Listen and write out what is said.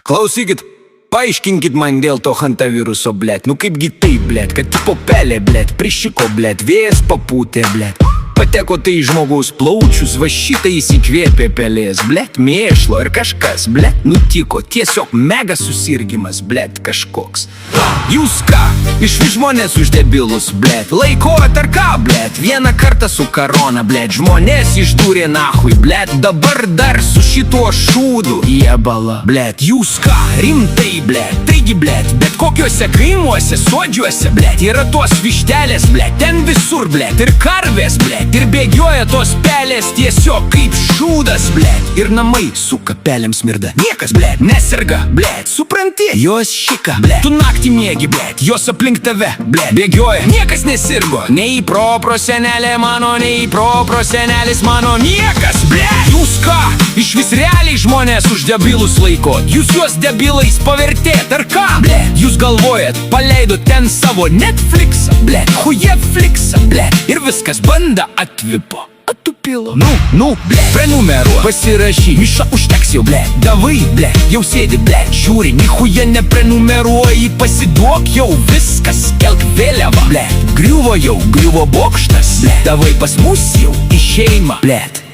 Klausykit, paaiškinkit man dėl to hantaviruso, blėt. Nu kaipgi tai, blėt, kad tipo pelė, blėt, prišiko, blėt, vėjas papūtė, blėt. Pateko tai į žmogaus plaučius, va šitą įsikvėpė pelės, blėt, mėšlo ir kažkas, blėt, nutiko. Tiesiog mega susirgymas, blėt, kažkoks. Jūs ką, išvis žmonės už debilus, blėt, laikojat ar ką, blėt, vieną kartą su korona, blėt, žmonės išdūrė nahui, blėt, dabar dar su šituo šūdu jebala, blėt, jūs ką, rimtai, blėt, taigi, blėt, bet kokiuose kaimuose, sodžiuose, blėt, yra tos vištelės, blėt, ten visur, blėt, ir karvės, blėt, ir bėgioja tos pelės tiesiog kaip šūdas, blėt, ir namai su kapelėm smirda. Niekas, blėt, neserga, blėt, supranti, jos šika, blėt, tu naktį miegi, blėt, jos aplink tave, blėt, bėgioja, niekas nesirgo, nei prosenelė mano, nei prosenelis mano, niekas, blėt. Jūs ką, iš vis realiai žmonės už debilus laikot, jūs juos debilais pavertėt ar ką, blėt, jūs galvojat, paleidot ten savo Netflixą, blėt, Hujeflixą, blėt, ir viskas banda atvipo, atupilo. Nu, blėt, prenumeruo, pasirašy, miša užteks jau, blėt, davai, blėt, jau sėdi, blėt, žiūri, nichuja neprenumeruoji, pasiduok jau, viskas, kelk vėliavą, blėt, griuvo bokštas, blėt, davai pas mus jau į šeimą, blėt.